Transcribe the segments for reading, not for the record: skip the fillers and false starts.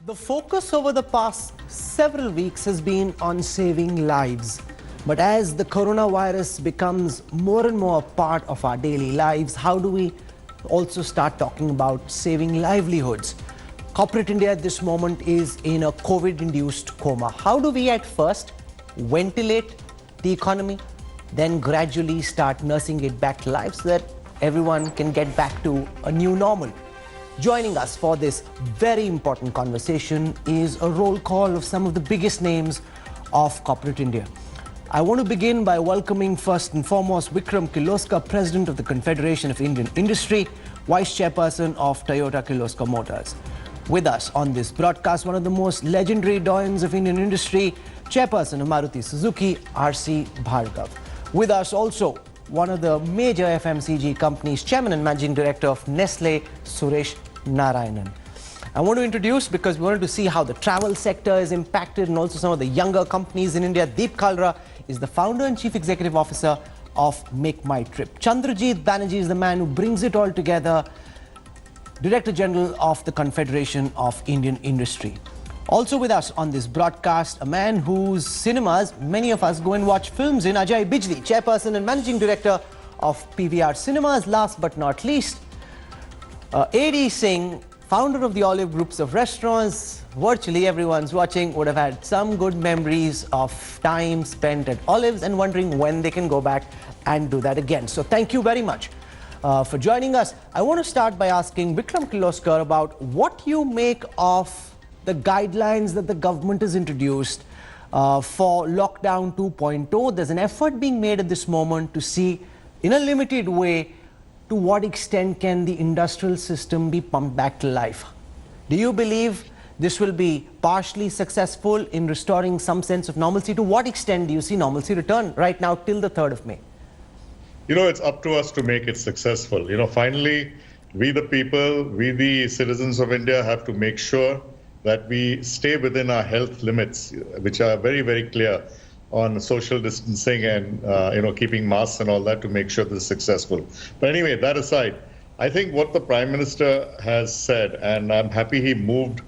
The focus over the past several weeks has been on saving lives. But as the coronavirus becomes more and more a part of our daily lives, how do we also start talking about saving livelihoods? Corporate India at this moment is in a COVID-induced coma. How do we at first ventilate the economy, then gradually start nursing it back to life so that everyone can get back to a new normal? Joining us for this very important conversation is a roll call of some of the biggest names of corporate India. I want to begin by welcoming first and foremost Vikram Kirloskar, President of the Confederation of Indian Industry, Vice Chairperson of Toyota Kirloskar Motors. With us on this broadcast, one of the most legendary doyens of Indian industry, Chairperson of Maruti Suzuki, R.C. Bhargava. With us also, one of the major FMCG companies, Chairman and Managing Director of Nestle, Suresh Narayanan. I want to introduce, because we wanted to see how the travel sector is impacted and also some of the younger companies in India. Kalra is the founder and chief executive officer of Make My Trip. Chandrajit Banerjee is the man who brings it all together, Director General of the Confederation of Indian Industry. Also with us on this broadcast, a man whose cinemas many of us go and watch films in, Ajay, Bijli, Chairperson and Managing Director of PVR Cinemas. Last but not least, A.D. Singh, founder of the Olive Groups of Restaurants. Virtually everyone's watching would have had some good memories of time spent at Olives and wondering when they can go back and do that again. So thank you very much for joining us. I want to start by asking Vikram Kirloskar about what you make of the guidelines that the government has introduced for lockdown 2.0. There's an effort being made at this moment to see, in a limited way, to what extent can the industrial system be pumped back to life. Do you believe this will be partially successful in restoring some sense of normalcy? To what extent do you see normalcy return right now till the 3rd of May? You know, it's up to us to make it successful. You know, finally, we the people, we the citizens of India have to make sure that we stay within our health limits, which are very, very clear on social distancing and, keeping masks and all that to make sure this is successful. But anyway, that aside, I think what the Prime Minister has said, and I'm happy he moved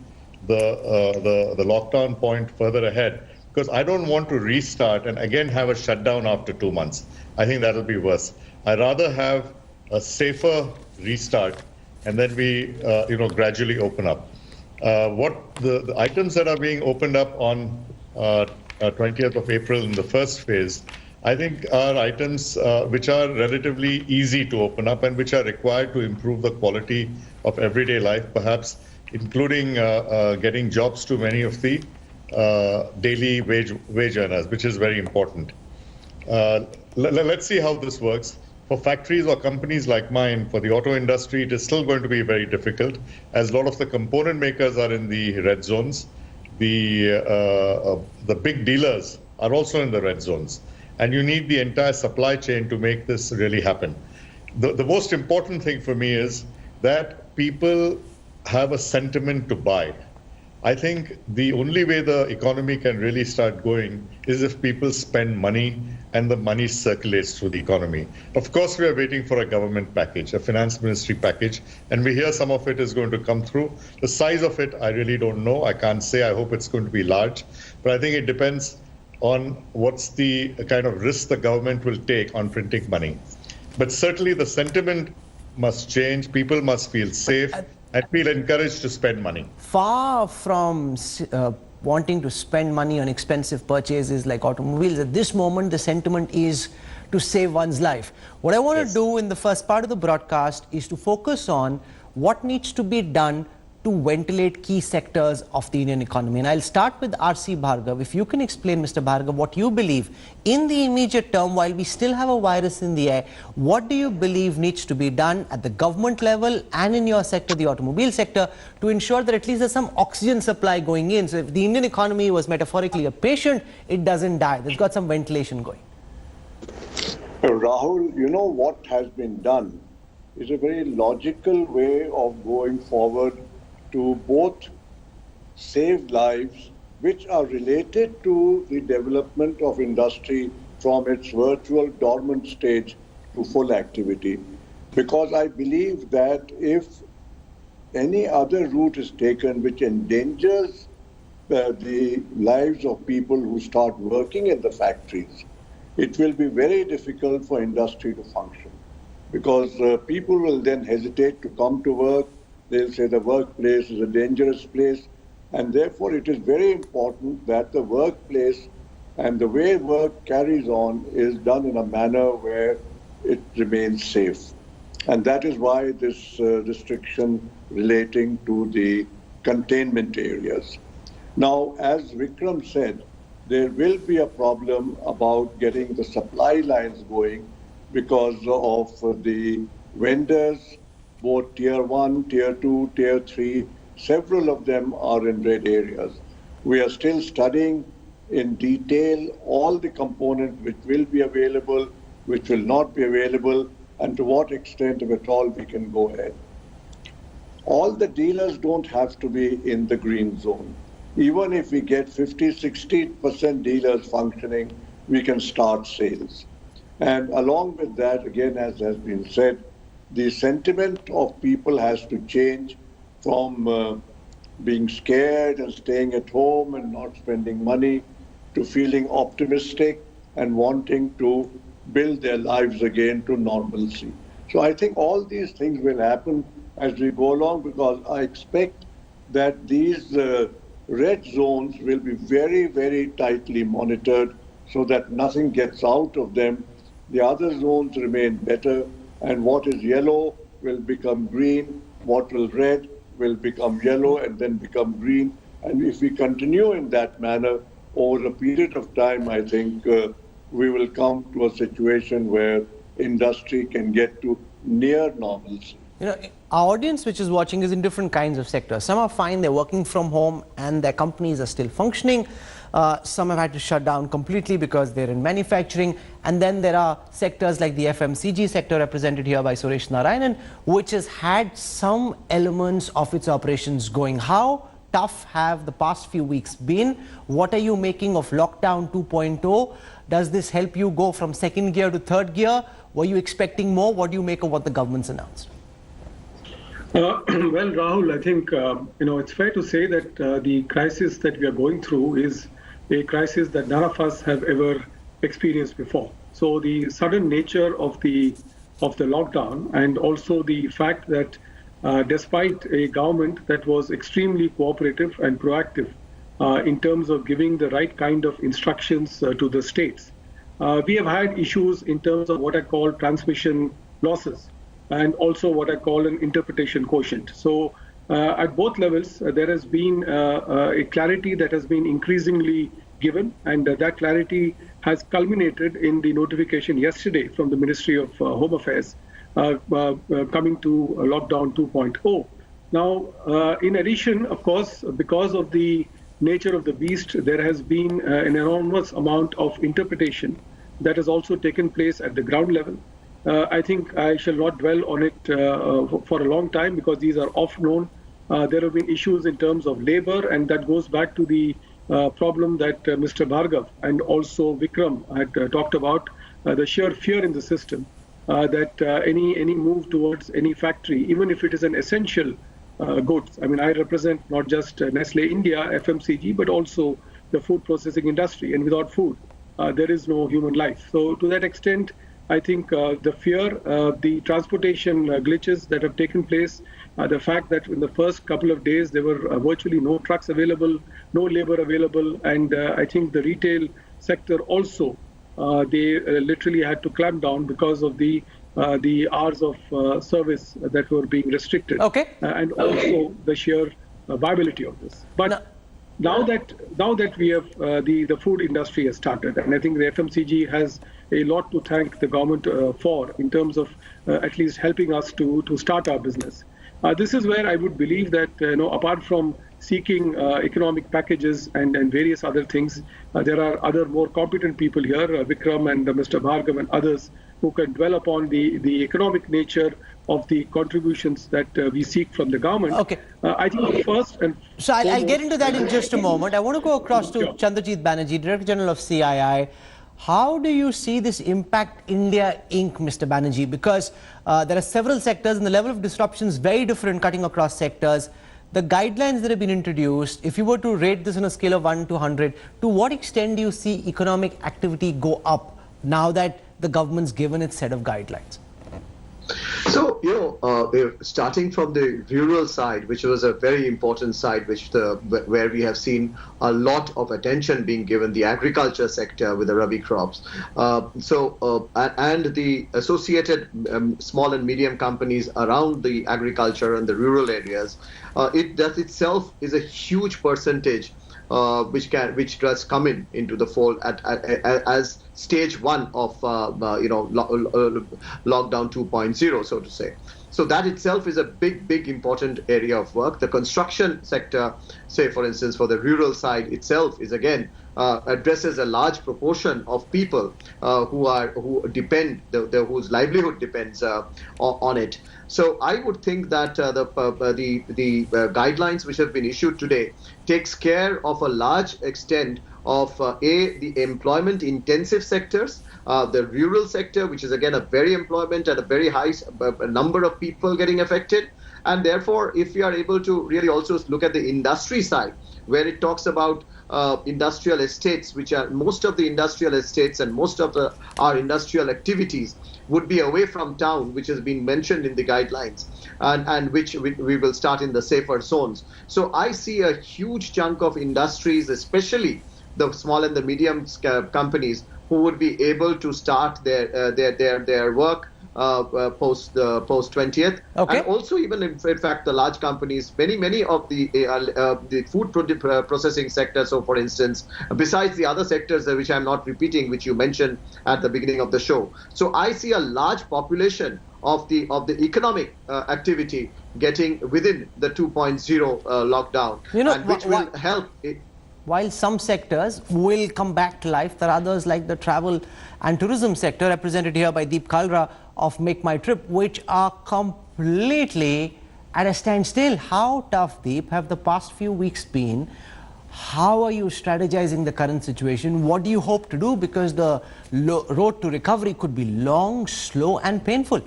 the lockdown point further ahead, because I don't want to restart and again have a shutdown after 2 months. I think that'll be worse. I'd rather have a safer restart and then we, gradually open up. What the items that are being opened up on 20th of April in the first phase, I think are items which are relatively easy to open up and which are required to improve the quality of everyday life, perhaps including getting jobs to many of the daily wage earners, which is very important. Let's see how this works. For factories or companies like mine, for the auto industry, it is still going to be very difficult, as a lot of the component makers are in the red zones. The big dealers are also in the red zones. And you need the entire supply chain to make this really happen. The most important thing for me is that people have a sentiment to buy. I think the only way the economy can really start going is if people spend money and the money circulates through the economy. Of course, we are waiting for a government package, a finance ministry package, and we hear some of it is going to come through. The size of it, I really don't know. I can't say. I hope it's going to be large. But I think it depends on what's the kind of risk the government will take on printing money. But certainly the sentiment must change. People must feel safe and feel encouraged to spend money. Far from wanting to spend money on expensive purchases like automobiles, at this moment the sentiment is to save one's life. What I want to do in the first part of the broadcast is to focus on what needs to be done to ventilate key sectors of the Indian economy. And I'll start with R.C. Bhargava. If you can explain, Mr. Bhargava, what you believe in the immediate term, while we still have a virus in the air, what do you believe needs to be done at the government level and in your sector, the automobile sector, to ensure that at least there's some oxygen supply going in? So if the Indian economy was metaphorically a patient, it doesn't die. There's got some ventilation going. Rahul, you know what has been done is a very logical way of going forward to both save lives, which are related to the development of industry from its virtual dormant stage to full activity. Because I believe that if any other route is taken which endangers the lives of people who start working in the factories, it will be very difficult for industry to function, because people will then hesitate to come to work. They'll say the workplace is a dangerous place, and therefore it is very important that the workplace and the way work carries on is done in a manner where it remains safe. And that is why this restriction relating to the containment areas. Now, as Vikram said, there will be a problem about getting the supply lines going because of the vendors, both tier 1, tier 2, tier 3, several of them are in red areas. We are still studying in detail all the components which will be available, which will not be available, and to what extent, if at all, we can go ahead. All the dealers don't have to be in the green zone. Even if we get 50-60% dealers functioning, we can start sales. And along with that, again, as has been said, the sentiment of people has to change from being scared and staying at home and not spending money to feeling optimistic and wanting to build their lives again to normalcy. So I think all these things will happen as we go along, because I expect that these red zones will be very, very tightly monitored so that nothing gets out of them. The other zones remain better, and what is yellow will become green, what will red will become yellow and then become green. And if we continue in that manner over a period of time, I think we will come to a situation where industry can get to near normalcy. You know, our audience which is watching is in different kinds of sectors. Some are fine, they're working from home and their companies are still functioning. Some have had to shut down completely because they're in manufacturing. And then there are sectors like the FMCG sector, represented here by Suresh Narayanan, which has had some elements of its operations going. How tough have the past few weeks been? What are you making of lockdown 2.0? Does this help you go from second gear to third gear? Were you expecting more? What do you make of what the government's announced? Well, Rahul, I think it's fair to say that the crisis that we are going through is a crisis that none of us have ever experienced before. So the sudden nature of the lockdown, and also the fact that despite a government that was extremely cooperative and proactive in terms of giving the right kind of instructions to the states, we have had issues in terms of what I call transmission losses, and also what I call an interpretation quotient. So at both levels, there has been a clarity that has been increasingly given, and that clarity has culminated in the notification yesterday from the Ministry of Home Affairs coming to lockdown 2.0. Now, in addition, of course, because of the nature of the beast, there has been an enormous amount of interpretation that has also taken place at the ground level. I think I shall not dwell on it for a long time, because these are oft known. There have been issues in terms of labor, and that goes back to the problem that Mr. Bhargava and also Vikram had talked about, the sheer fear in the system that any move towards any factory, even if it is an essential goods. I mean, I represent not just Nestle India, FMCG, but also the food processing industry. And without food, there is no human life. So to that extent, I think the fear, the transportation glitches that have taken place, the fact that in the first couple of days there were virtually no trucks available, no labor available, and I think the retail sector also, they literally had to clamp down because of the hours of service that were being restricted, and also the sheer viability of this. But now that we have the food industry has started, and I think the FMCG has a lot to thank the government for in terms of at least helping us to start our business. This is where I would believe that apart from seeking economic packages and various other things, there are other more competent people here, Vikram and Mr. Bhargava and others, who can dwell upon the economic nature of the contributions that we seek from the government. Okay. I think the first and so I'll get into that in just a moment. I want to go across to Chandrajit Banerjee, Director General of CII. How do you see this impact India Inc., Mr. Banerjee? Because there are several sectors and the level of disruption is very different cutting across sectors. The guidelines that have been introduced, if you were to rate this on a scale of 1 to 100, to what extent do you see economic activity go up now that the government's given its set of guidelines? So, starting from the rural side, which was a very important side, where we have seen a lot of attention being given the agriculture sector with the Rabi crops. And the associated small and medium companies around the agriculture and the rural areas, it itself is a huge percentage which does come into the fold as stage one of lockdown 2.0, so to say. So that itself is a big important area of work. The construction sector, say for instance, for the rural side itself, is again addresses a large proportion of people whose livelihood depends on it. So I would think that the guidelines which have been issued today takes care of a large extent of the employment intensive sectors, the rural sector, which is again a very employment and a very high number of people getting affected. And therefore, if we are able to really also look at the industry side, where it talks about industrial estates, which are most of the industrial estates and most of our industrial activities would be away from town, which has been mentioned in the guidelines, and which we will start in the safer zones. So I see a huge chunk of industries, especially the small and the medium companies, who would be able to start their work post 20th, okay. And also even in fact the large companies, many of the food processing sector. So for instance, besides the other sectors which I'm not repeating, which you mentioned at the beginning of the show. So I see a large population of the economic activity getting within the 2.0 lockdown, and which will help. While some sectors will come back to life, there are others like the travel and tourism sector, represented here by Deep Kalra of Make My Trip, which are completely at a standstill. How tough, Deep, have the past few weeks been? How are you strategizing the current situation? What do you hope to do? Because the road to recovery could be long, slow and painful.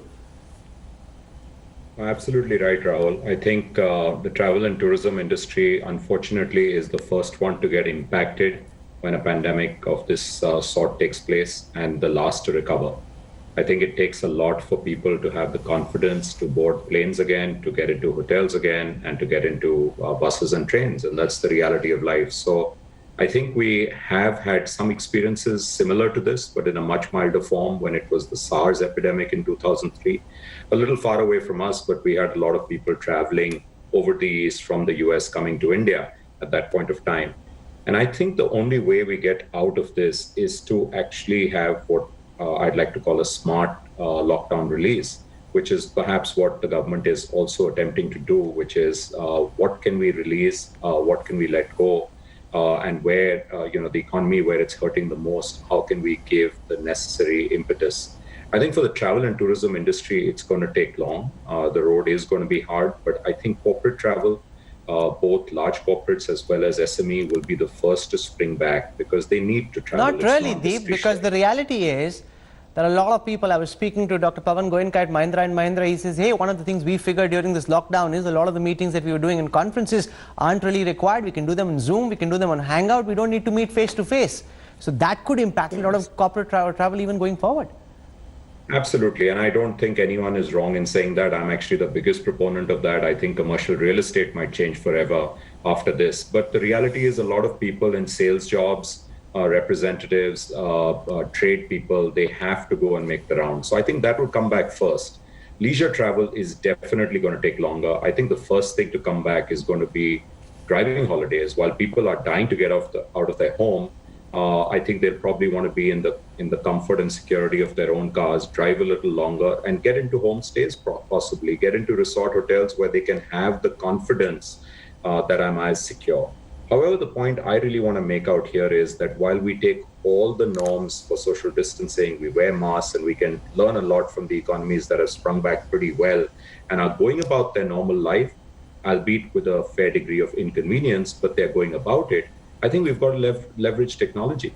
Absolutely right, Rahul. I think the travel and tourism industry, unfortunately, is the first one to get impacted when a pandemic of this sort takes place, and the last to recover. I think it takes a lot for people to have the confidence to board planes again, to get into hotels again, and to get into buses and trains. And that's the reality of life. So I think we have had some experiences similar to this, but in a much milder form when it was the SARS epidemic in 2003. A little far away from us, but we had a lot of people traveling over the east from the US coming to India at that point of time. And I think the only way we get out of this is to actually have what I'd like to call a smart lockdown release, which is perhaps what the government is also attempting to do, which is what can we release, what can we let go, and where, the economy, where it's hurting the most, how can we give the necessary impetus? I think for the travel and tourism industry, it's going to take long. The road is going to be hard, but I think corporate travel, both large corporates as well as SME, will be the first to spring back because they need to travel. Not really, Deep, because the reality is there are a lot of people. I was speaking to Dr. Pawan Goenka at Mahindra & Mahindra. He says, hey, one of the things we figured during this lockdown is a lot of the meetings that we were doing in conferences aren't really required. We can do them in Zoom, we can do them on Hangout. We don't need to meet face to face. So that could impact a lot of corporate travel even going forward. Absolutely. And I don't think anyone is wrong in saying that. I'm actually the biggest proponent of that. I think commercial real estate might change forever after this. But the reality is a lot of people in sales jobs, representatives, trade people, they have to go and make the round. So I think that will come back first. Leisure travel is definitely going to take longer. I think the first thing to come back is going to be driving holidays. While people are dying to get out of their home, I think they'll probably want to be in the comfort and security of their own cars, drive a little longer, and get into homestays, possibly get into resort hotels where they can have the confidence that I'm as secure. However, the point I really want to make out here is that while we take all the norms for social distancing, we wear masks, and we can learn a lot from the economies that have sprung back pretty well and are going about their normal life, albeit with a fair degree of inconvenience, but they're going about it. I think we've got to leverage technology.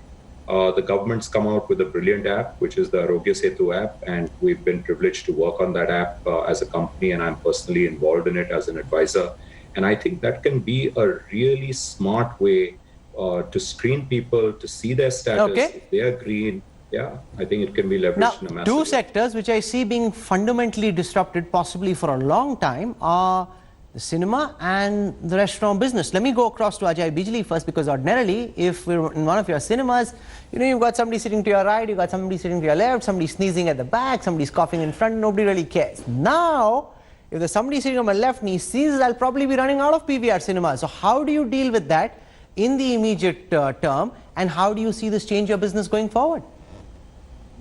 The government's come out with a brilliant app, which is the Arogya Setu app, and we've been privileged to work on that app as a company, and I'm personally involved in it as an advisor. And I think that can be a really smart way to screen people, to see their status. Okay. If they are green, yeah, I think it can be leveraged Now, in a massive two way. sectors which I see being fundamentally disrupted possibly for a long time are the cinema and the restaurant business. Let me go across to Ajay Bijli first, because ordinarily, if we're in one of your cinemas, you know, you've got somebody sitting to your right, you've got somebody sitting to your left, somebody sneezing at the back, somebody's coughing in front, nobody really cares. Now, if there's somebody sitting on my left and he sneezes, I'll probably be running out of PVR cinemas. So how do you deal with that in the immediate term, and how do you see this change your business going forward?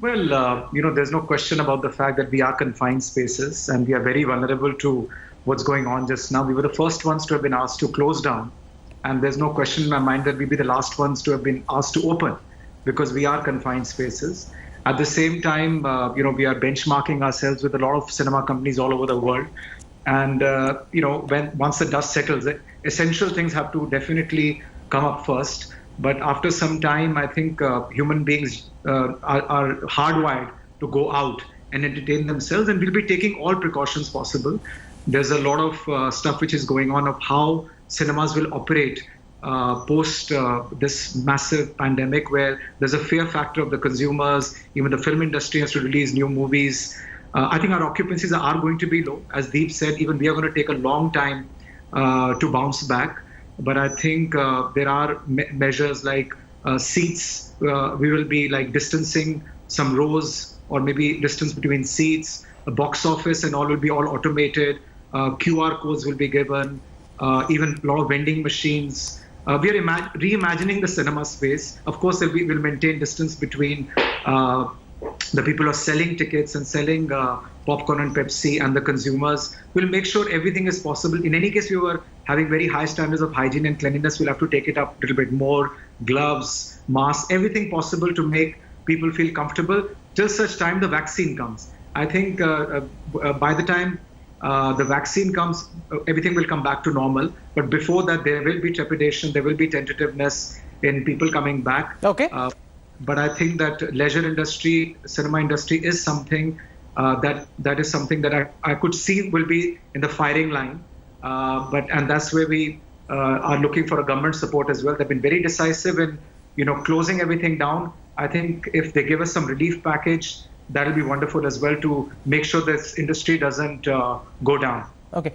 Well, there's no question about the fact that we are confined spaces and we are very vulnerable to what's going on just now. We were the first ones to have been asked to close down, and there's no question in my mind that we'll be the last ones to have been asked to open, because we are confined spaces. At the same time, we are benchmarking ourselves with a lot of cinema companies all over the world. And, once the dust settles, essential things have to definitely come up first. But after some time, I think human beings are hardwired to go out and entertain themselves, and we'll be taking all precautions possible. There's a lot of stuff which is going on of how cinemas will operate post this massive pandemic, where there's a fear factor of the consumers. Even the film industry has to release new movies. I think our occupancies are going to be low. As Deep said, even we are going to take a long time to bounce back. But I think there are measures like seats. We will be like distancing some rows, or maybe distance between seats. The box office and all will be all automated. QR codes will be given. Even a lot of vending machines. We are reimagining the cinema space. Of course, we'll maintain distance between the people who are selling tickets and selling popcorn and Pepsi and the consumers. We'll make sure everything is possible. In any case, we were having very high standards of hygiene and cleanliness. We'll have to take it up a little bit more. Gloves, masks, everything possible to make people feel comfortable till such time the vaccine comes. I think by the time the vaccine comes, everything will come back to normal. But before that, there will be trepidation, there will be tentativeness in people coming back. Okay. But I think that leisure industry, cinema industry is something that is something that I could see will be in the firing line. And that's where we are looking for a government support as well. They've been very decisive in, closing everything down. I think if they give us some relief package, that'll be wonderful as well to make sure this industry doesn't go down. Okay.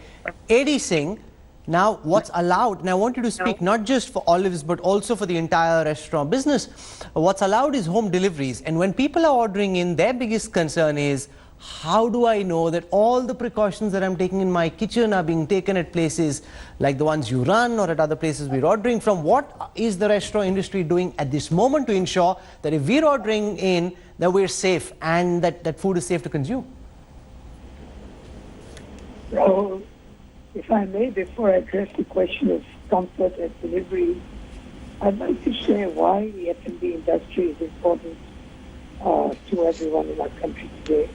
AD Singh, now what's allowed, and I want you to speak not just for Olives but also for the entire restaurant business. What's allowed is home deliveries, and when people are ordering in, their biggest concern is, how do I know that all the precautions that I'm taking in my kitchen are being taken at places like the ones you run or at other places we're ordering from? What is the restaurant industry doing at this moment to ensure that if we're ordering in, that we're safe and that food is safe to consume? Rahul, if I may, before I address the question of comfort and delivery, I'd like to share why the F&B industry is important to everyone in our country today.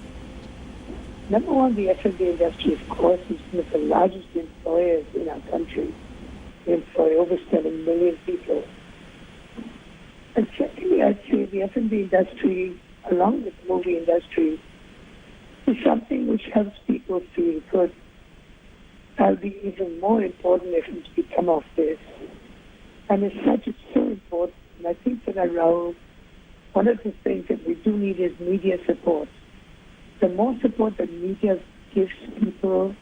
Number one, the F&B industry, of course, is one of the largest employers in our country. They employ over 7 million people. And secondly, I'd say the F&B industry, along with the movie industry, is something which helps people feel good. That'll be even more important if we come off this. And as such, it's so important. And I think that, Rahul, one of the things that we do need is media support. The more support that media gives people,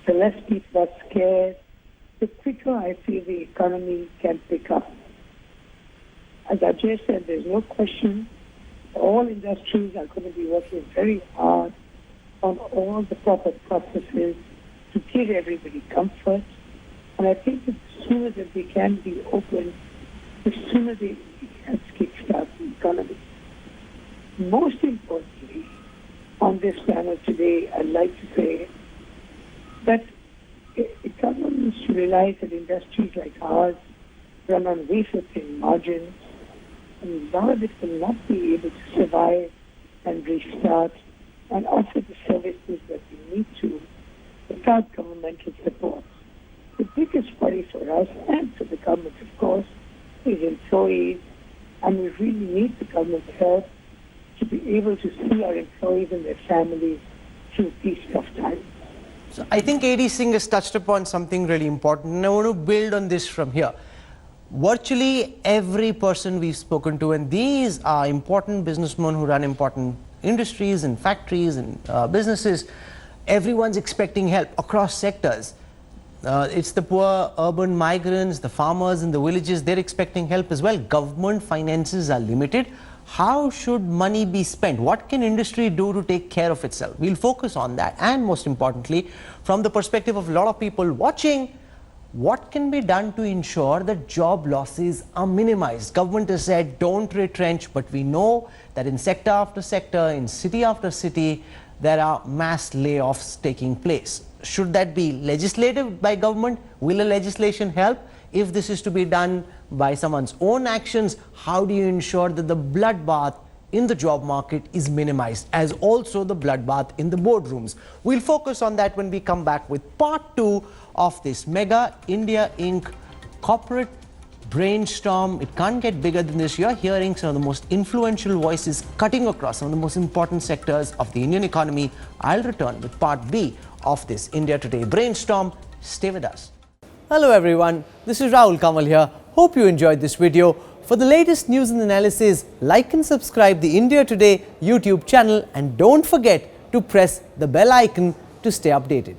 the less people are scared, the quicker I feel the economy can pick up. As Ajay said, there's no question all industries are going to be working very hard on all the proper processes to give everybody comfort. And I think that the sooner that we can be open, the sooner they can kickstart the economy. Most importantly, on this panel today, I'd like to say that governments should realize that industries like ours run on wafer-thin margins, and a lot of it will not be able to survive and restart and offer the services that we need to without governmental support. The biggest worry for us and for the government, of course, is employees and we really need the government's help to be able to see our employees and their families through these tough times. So I think AD Singh has touched upon something really important, and I want to build on this from here. Virtually every person we've spoken to, and these are important businessmen who run important industries and factories and businesses, everyone's expecting help across sectors. It's the poor urban migrants, the farmers in the villages, they're expecting help as well. Government finances are limited. How should money be spent? What can industry do to take care of itself? We'll focus on that, and most importantly, from the perspective of a lot of people watching, what can be done to ensure that job losses are minimized? Government has said don't retrench, but we know that in sector after sector, in city after city, there are mass layoffs taking place. Should that be legislated by government? Will a legislation help? If this is to be done by someone's own actions, how do you ensure that the bloodbath in the job market is minimized, as also the bloodbath in the boardrooms? We'll focus on that when we come back with part 2 of this Mega India Inc. corporate brainstorm. It can't get bigger than this. You're hearing some of the most influential voices cutting across some of the most important sectors of the Indian economy. I'll return with part B of this India Today brainstorm. Stay with us. Hello everyone, this is Rahul Kanwal here. Hope you enjoyed this video. For the latest news and analysis, like and subscribe the India Today YouTube channel, and don't forget to press the bell icon to stay updated.